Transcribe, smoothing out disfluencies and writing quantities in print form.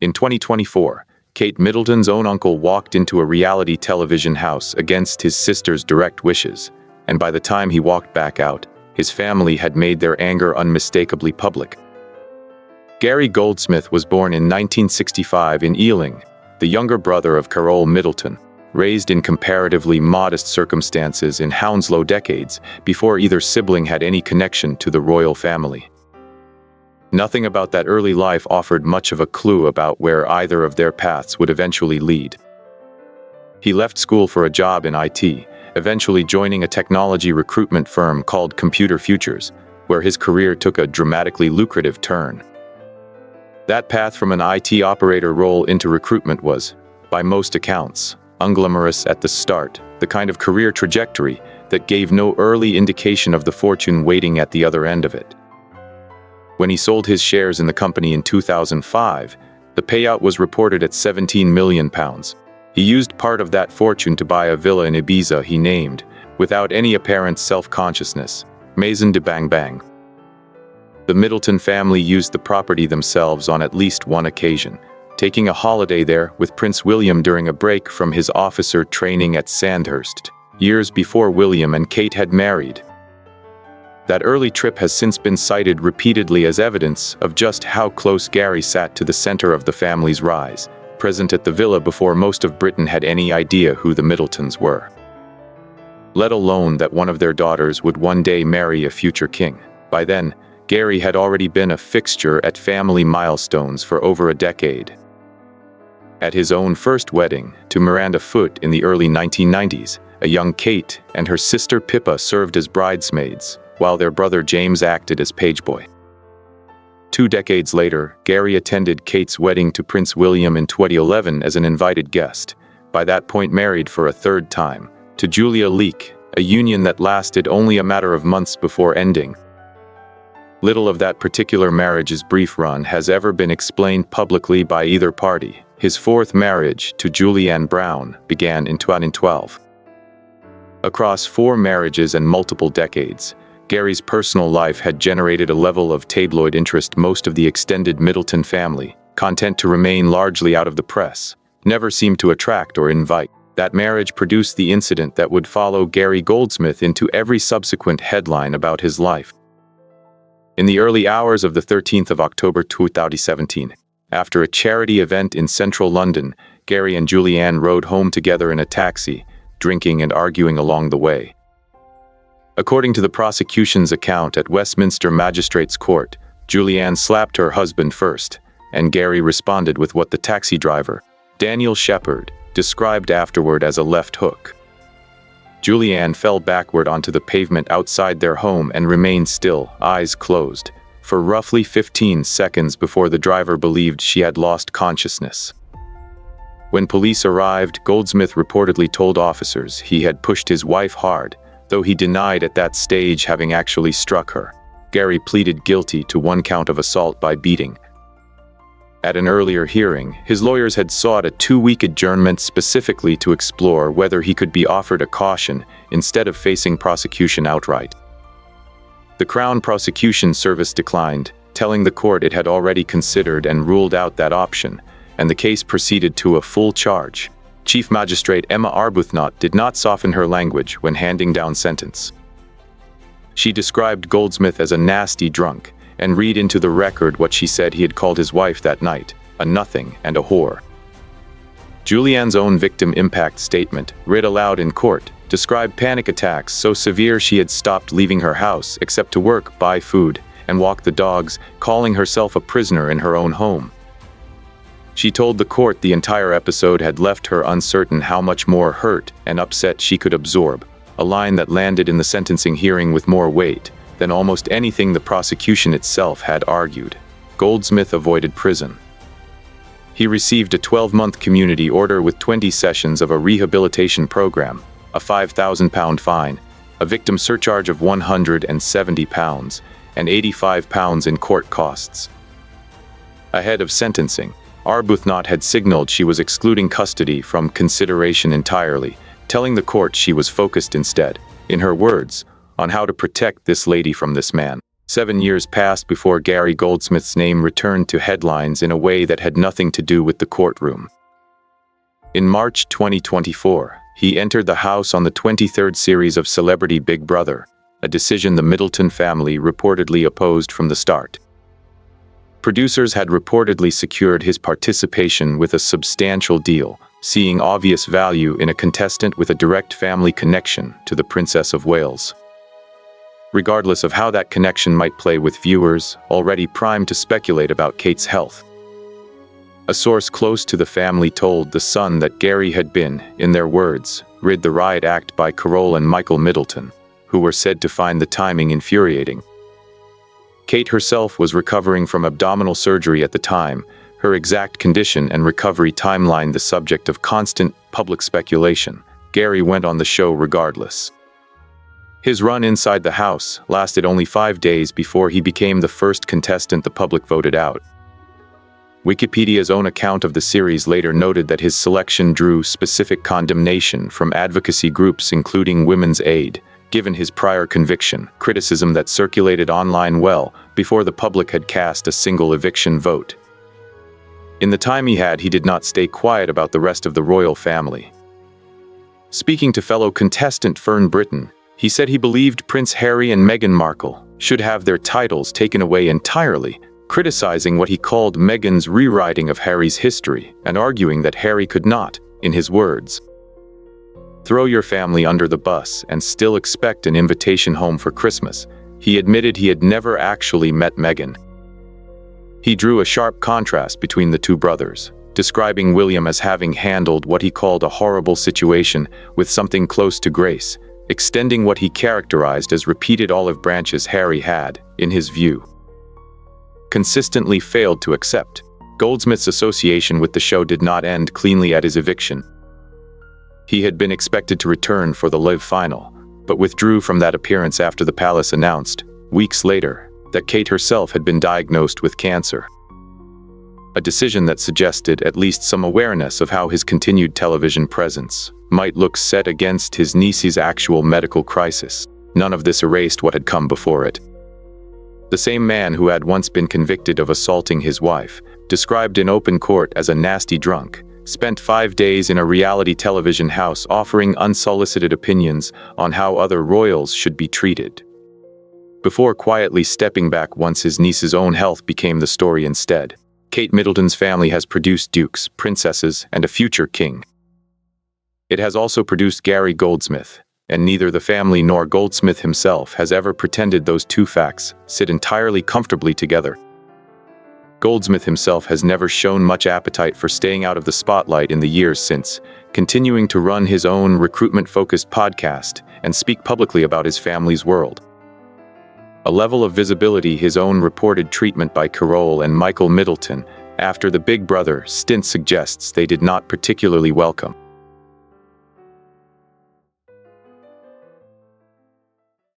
In 2024, Kate Middleton's own uncle walked into a reality television house against his sister's direct wishes, and by the time he walked back out, his family had made their anger unmistakably public. Gary Goldsmith was born in 1965 in Ealing, the younger brother of Carole Middleton, raised in comparatively modest circumstances in Hounslow decades before either sibling had any connection to the royal family. Nothing about that early life offered much of a clue about where either of their paths would eventually lead. He left school for a job in IT, eventually joining a technology recruitment firm called Computer Futures, where his career took a dramatically lucrative turn. That path from an IT operator role into recruitment was, by most accounts, unglamorous at the start, the kind of career trajectory that gave no early indication of the fortune waiting at the other end of it. When he sold his shares in the company in 2005, the payout was reported at £17 million. He used part of that fortune to buy a villa in Ibiza he named, without any apparent self-consciousness, Maison de Bang Bang. The Middleton family used the property themselves on at least one occasion, taking a holiday there with Prince William during a break from his officer training at Sandhurst, years before William and Kate had married. That early trip has since been cited repeatedly as evidence of just how close Gary sat to the center of the family's rise, present at the villa before most of Britain had any idea who the Middletons were. Let alone that one of their daughters would one day marry a future king. By then, Gary had already been a fixture at family milestones for over a decade. At his own first wedding, to Miranda Foote in the early 1990s, a young Kate and her sister Pippa served as bridesmaids, while their brother James acted as pageboy. 2 decades later, Gary attended Kate's wedding to Prince William in 2011 as an invited guest, by that point married for a third time, to Julia Leake, a union that lasted only a matter of months before ending. Little of that particular marriage's brief run has ever been explained publicly by either party. His fourth marriage, to Julianne Brown, began in 2012. Across 4 marriages and multiple decades, Gary's personal life had generated a level of tabloid interest most of the extended Middleton family, content to remain largely out of the press, never seemed to attract or invite. That marriage produced the incident that would follow Gary Goldsmith into every subsequent headline about his life. In the early hours of the 13th of October 2017, after a charity event in central London, Gary and Julianne rode home together in a taxi, drinking and arguing along the way. According to the prosecution's account at Westminster Magistrates Court, Julianne slapped her husband first, and Gary responded with what the taxi driver, Daniel Shepherd, described afterward as a left hook. Julianne fell backward onto the pavement outside their home and remained still, eyes closed, for roughly 15 seconds before the driver believed she had lost consciousness. When police arrived, Goldsmith reportedly told officers he had pushed his wife hard, though he denied at that stage having actually struck her. Gary pleaded guilty to 1 count of assault by beating. At an earlier hearing, his lawyers had sought a 2-week adjournment specifically to explore whether he could be offered a caution instead of facing prosecution outright. The Crown Prosecution Service declined, telling the court it had already considered and ruled out that option, and the case proceeded to a full charge. Chief Magistrate Emma Arbuthnot did not soften her language when handing down sentence. She described Goldsmith as a nasty drunk, and read into the record what she said he had called his wife that night, a nothing and a whore. Julianne's own victim impact statement, read aloud in court, described panic attacks so severe she had stopped leaving her house except to work, buy food, and walk the dogs, calling herself a prisoner in her own home. She told the court the entire episode had left her uncertain how much more hurt and upset she could absorb, a line that landed in the sentencing hearing with more weight than almost anything the prosecution itself had argued. Goldsmith avoided prison. He received a 12-month community order with 20 sessions of a rehabilitation program, a £5,000 fine, a victim surcharge of £170, and £85 in court costs. Ahead of sentencing, Arbuthnot had signaled she was excluding custody from consideration entirely, telling the court she was focused instead, in her words, on how to protect this lady from this man. 7 years passed before Gary Goldsmith's name returned to headlines in a way that had nothing to do with the courtroom. In March 2024, he entered the house on the 23rd series of Celebrity Big Brother, a decision the Middleton family reportedly opposed from the start. Producers had reportedly secured his participation with a substantial deal, seeing obvious value in a contestant with a direct family connection to the Princess of Wales. Regardless of how that connection might play with viewers, already primed to speculate about Kate's health. A source close to the family told The Sun that Gary had been, in their words, rid the riot act by Quill and Michael Middleton, who were said to find the timing infuriating. Kate herself was recovering from abdominal surgery at the time, her exact condition and recovery timeline the subject of constant public speculation. Gary went on the show regardless. His run inside the house lasted only 5 days before he became the first contestant the public voted out. Wikipedia's own account of the series later noted that his selection drew specific condemnation from advocacy groups including Women's Aid, given his prior conviction, criticism that circulated online well before the public had cast a single eviction vote. In the time he did not stay quiet about the rest of the royal family. Speaking to fellow contestant Fern Britton, he said he believed Prince Harry and Meghan Markle should have their titles taken away entirely, criticizing what he called Meghan's rewriting of Harry's history and arguing that Harry could not, in his words, throw your family under the bus and still expect an invitation home for Christmas. He admitted he had never actually met Meghan. He drew a sharp contrast between the two brothers, describing William as having handled what he called a horrible situation with something close to grace, extending what he characterized as repeated olive branches Harry had, in his view, consistently failed to accept. Goldsmith's association with the show did not end cleanly at his eviction. He had been expected to return for the live final, but withdrew from that appearance after the palace announced, weeks later, that Kate herself had been diagnosed with cancer. A decision that suggested at least some awareness of how his continued television presence might look set against his niece's actual medical crisis. None of this erased what had come before it. The same man who had once been convicted of assaulting his wife, described in open court as a nasty drunk, spent 5 days in a reality television house offering unsolicited opinions on how other royals should be treated, before quietly stepping back once his niece's own health became the story instead. Kate Middleton's family has produced dukes, princesses, and a future king. It has also produced Gary Goldsmith, and neither the family nor Goldsmith himself has ever pretended those two facts sit entirely comfortably together. Goldsmith himself has never shown much appetite for staying out of the spotlight in the years since, continuing to run his own recruitment-focused podcast and speak publicly about his family's world. A level of visibility his own reported treatment by Quill and Michael Middleton after the Big Brother stint suggests they did not particularly welcome.